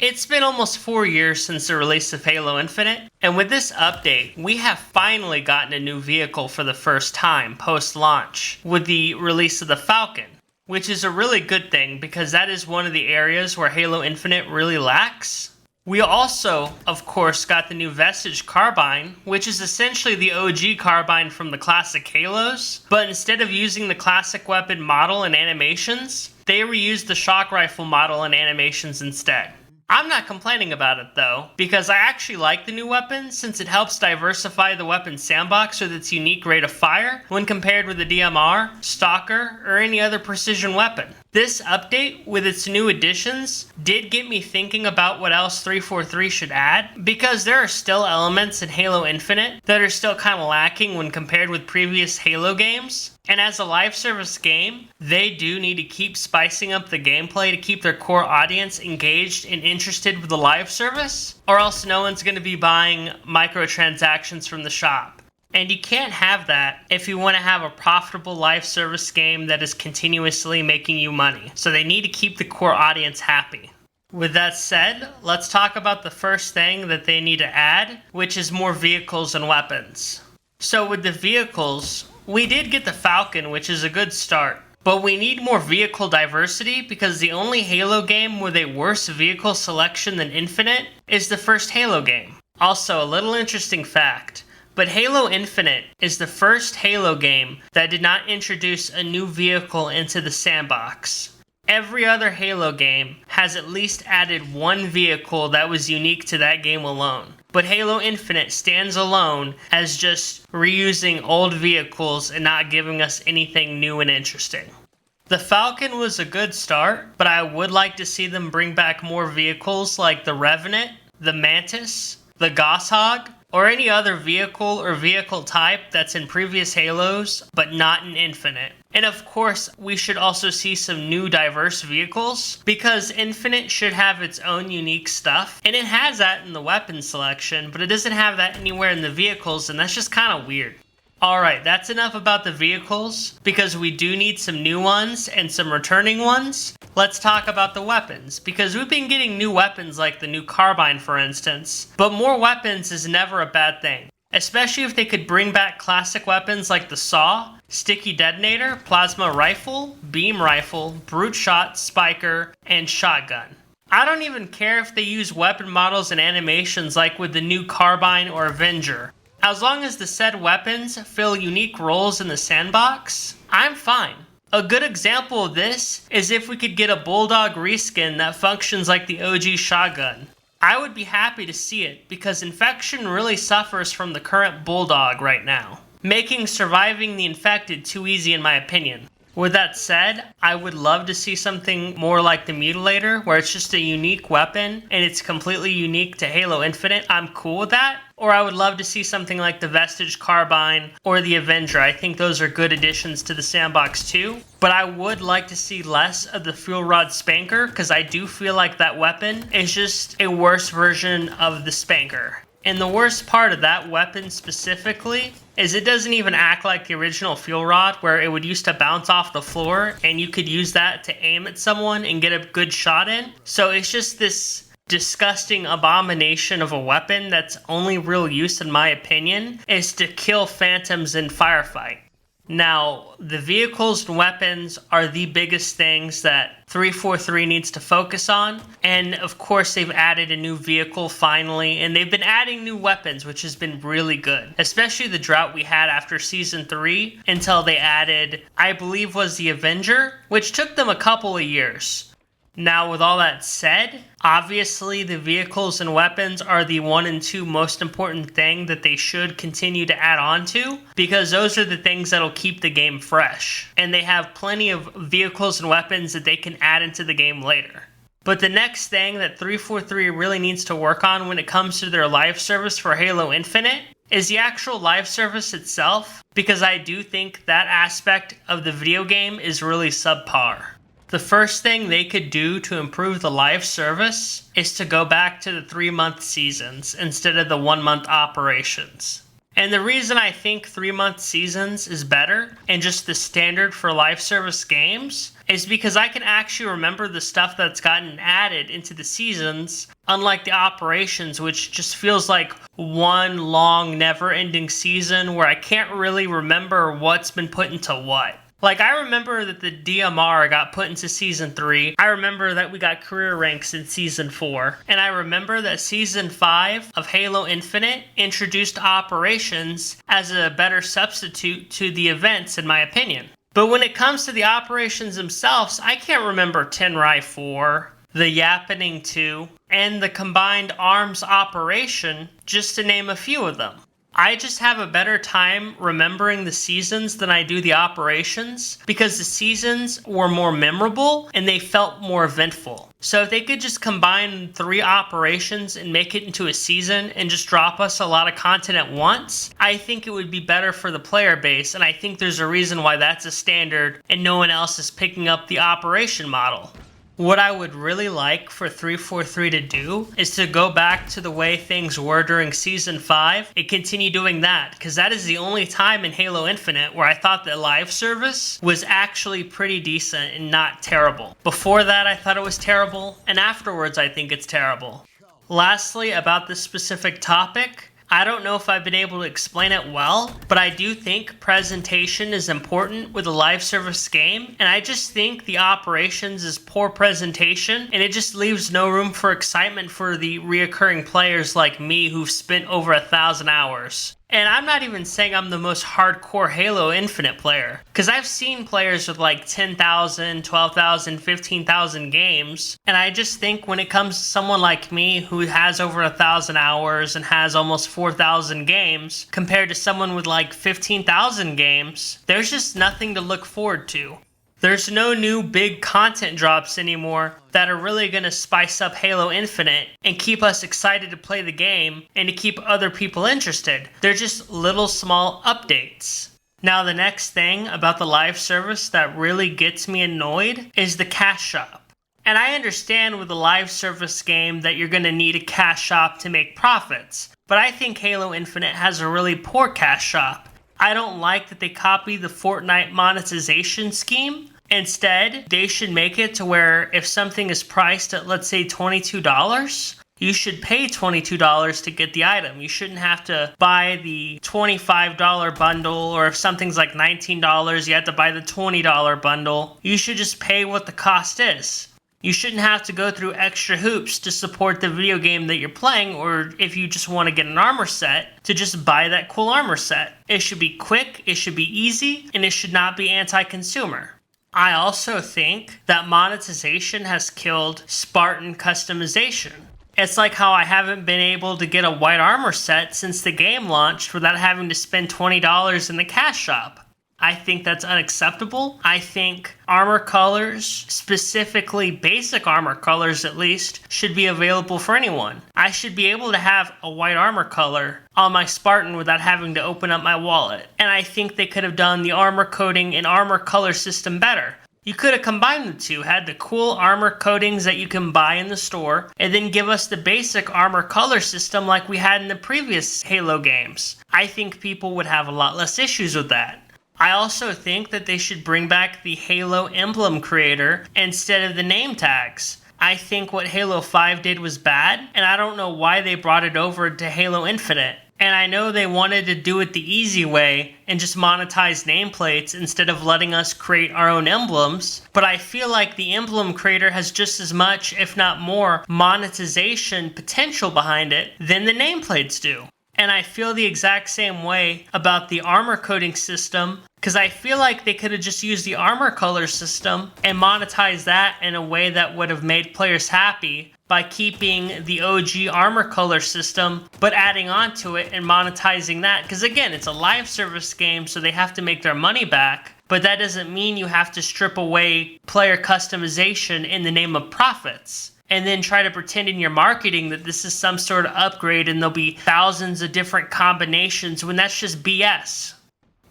It's been almost 4 years since the release of Halo Infinite, and with this update, we have finally gotten a new vehicle for the first time post-launch, with the release of the Falcon, which is a really good thing because that is one of the areas where Halo Infinite really lacks. We also, of course, got the new Vestige Carbine, which is essentially the OG Carbine from the classic Halos, but instead of using the classic weapon model and animations, they reused the shock rifle model and animations instead. I'm not complaining about it though, because I actually like the new weapon since it helps diversify the weapon sandbox with its unique rate of fire when compared with the DMR, Stalker, or any other precision weapon. This update, with its new additions, did get me thinking about what else 343 should add, because there are still elements in Halo Infinite that are still kind of lacking when compared with previous Halo games. And as a live service game, they do need to keep spicing up the gameplay to keep their core audience engaged and interested with the live service, or else no one's going to be buying microtransactions from the shop. And you can't have that if you want to have a profitable live service game that is continuously making you money. So they need to keep the core audience happy. With that said, let's talk about the first thing that they need to add, which is more vehicles and weapons. So with the vehicles, we did get the Falcon, which is a good start. But we need more vehicle diversity because the only Halo game with a worse vehicle selection than Infinite is the first Halo game. Also, a little interesting fact. But Halo Infinite is the first Halo game that did not introduce a new vehicle into the sandbox. Every other Halo game has at least added one vehicle that was unique to that game alone. But Halo Infinite stands alone as just reusing old vehicles and not giving us anything new and interesting. The Falcon was a good start, but I would like to see them bring back more vehicles like the Revenant, the Mantis, the Goshawk, or any other vehicle or vehicle type that's in previous Halos, but not in Infinite. And of course, we should also see some new diverse vehicles, because Infinite should have its own unique stuff, and it has that in the weapon selection, but it doesn't have that anywhere in the vehicles, and that's just kind of weird. Alright, that's enough about the vehicles, because we do need some new ones and some returning ones. Let's talk about the weapons, because we've been getting new weapons like the new Carbine for instance, but more weapons is never a bad thing. Especially if they could bring back classic weapons like the Saw, Sticky Detonator, Plasma Rifle, Beam Rifle, Brute Shot, Spiker, and Shotgun. I don't even care if they use weapon models and animations like with the new Carbine or Avenger. As long as the said weapons fill unique roles in the sandbox, I'm fine. A good example of this is if we could get a Bulldog reskin that functions like the OG shotgun. I would be happy to see it because Infection really suffers from the current Bulldog right now, making surviving the infected too easy in my opinion. With that said, I would love to see something more like the Mutilator, where it's just a unique weapon and it's completely unique to Halo Infinite. I'm cool with that. Or I would love to see something like the Vestige Carbine or the Avenger. I think those are good additions to the sandbox too. But I would like to see less of the Fuel Rod Spanker, because I do feel like that weapon is just a worse version of the Spanker. And the worst part of that weapon specifically is it doesn't even act like the original Fuel Rod, where it would used to bounce off the floor and you could use that to aim at someone and get a good shot in. So it's just this disgusting abomination of a weapon that's only real use, in my opinion, is to kill phantoms in firefight. Now, the vehicles and weapons are the biggest things that 343 needs to focus on, and of course they've added a new vehicle finally, and they've been adding new weapons, which has been really good, especially the drought we had after Season 3 until they added, I believe was the Avenger, which took them a couple of years. Now, with all that said, obviously the vehicles and weapons are the 1 and 2 most important thing that they should continue to add on to, because those are the things that'll keep the game fresh. And they have plenty of vehicles and weapons that they can add into the game later. But the next thing that 343 really needs to work on when it comes to their live service for Halo Infinite is the actual live service itself, because I do think that aspect of the video game is really subpar. The first thing they could do to improve the live service is to go back to the 3-month seasons instead of the 1-month operations. And the reason I think 3-month seasons is better and just the standard for live service games is because I can actually remember the stuff that's gotten added into the seasons, unlike the operations, which just feels like one long, never-ending season where I can't really remember what's been put into what. Like, I remember that the DMR got put into Season 3. I remember that we got career ranks in Season 4. And I remember that Season 5 of Halo Infinite introduced operations as a better substitute to the events, in my opinion. But when it comes to the operations themselves, I can't remember Tenrai 4, the Yappening 2, and the combined ARMS operation, just to name a few of them. I just have a better time remembering the seasons than I do the operations because the seasons were more memorable and they felt more eventful. So if they could just combine 3 operations and make it into a season and just drop us a lot of content at once, I think it would be better for the player base, and I think there's a reason why that's a standard and no one else is picking up the operation model. What I would really like for 343 to do is to go back to the way things were during Season 5 and continue doing that, because that is the only time in Halo Infinite where I thought that live service was actually pretty decent and not terrible. Before that, I thought it was terrible, and afterwards, I think it's terrible. Lastly, about this specific topic, I don't know if I've been able to explain it well, but I do think presentation is important with a live service game, and I just think the operations is poor presentation, and it just leaves no room for excitement for the reoccurring players like me who've spent over 1,000 hours. And I'm not even saying I'm the most hardcore Halo Infinite player, because I've seen players with like 10,000, 12,000, 15,000 games, and I just think when it comes to someone like me who has over 1,000 hours and has almost 4,000 games, compared to someone with like 15,000 games, there's just nothing to look forward to. There's no new big content drops anymore that are really going to spice up Halo Infinite and keep us excited to play the game and to keep other people interested. They're just little small updates. Now the next thing about the live service that really gets me annoyed is the cash shop. And I understand with a live service game that you're going to need a cash shop to make profits, but I think Halo Infinite has a really poor cash shop. I don't like that they copy the Fortnite monetization scheme. Instead, they should make it to where if something is priced at, let's say, $22, you should pay $22 to get the item. You shouldn't have to buy the $25 bundle, or if something's like $19, you have to buy the $20 bundle. You should just pay what the cost is. You shouldn't have to go through extra hoops to support the video game that you're playing, or if you just want to get an armor set, to just buy that cool armor set. It should be quick, it should be easy, and it should not be anti-consumer. I also think that monetization has killed Spartan customization. It's like how I haven't been able to get a white armor set since the game launched without having to spend $20 in the cash shop. I think that's unacceptable. I think armor colors, specifically basic armor colors at least, should be available for anyone. I should be able to have a white armor color on my Spartan without having to open up my wallet. And I think they could have done the armor coating and armor color system better. You could have combined the two, had the cool armor coatings that you can buy in the store, and then give us the basic armor color system like we had in the previous Halo games. I think people would have a lot less issues with that. I also think that they should bring back the Halo emblem creator instead of the name tags. I think what Halo 5 did was bad, and I don't know why they brought it over to Halo Infinite. And I know they wanted to do it the easy way and just monetize nameplates instead of letting us create our own emblems, but I feel like the emblem creator has just as much, if not more, monetization potential behind it than the nameplates do. And I feel the exact same way about the armor coating system, because I feel like they could have just used the armor color system and monetized that in a way that would have made players happy by keeping the OG armor color system, but adding on to it and monetizing that. Because again, it's a live service game, so they have to make their money back, but that doesn't mean you have to strip away player customization in the name of profits. And then try to pretend in your marketing that this is some sort of upgrade and there'll be thousands of different combinations when that's just BS.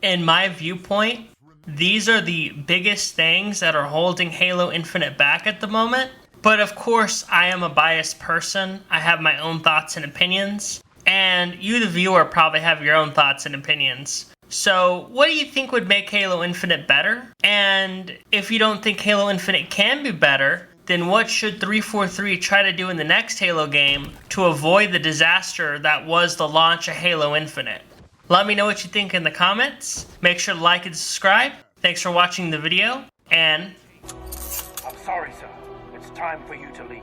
In my viewpoint, these are the biggest things that are holding Halo Infinite back at the moment. But of course, I am a biased person. I have my own thoughts and opinions. and you, the viewer, probably have your own thoughts and opinions. So, what do you think would make Halo Infinite better? And if you don't think Halo Infinite can be better, then what should 343 try to do in the next Halo game to avoid the disaster that was the launch of Halo Infinite? Let me know what you think in the comments. Make sure to like and subscribe. Thanks for watching the video, and... I'm sorry, sir. It's time for you to leave.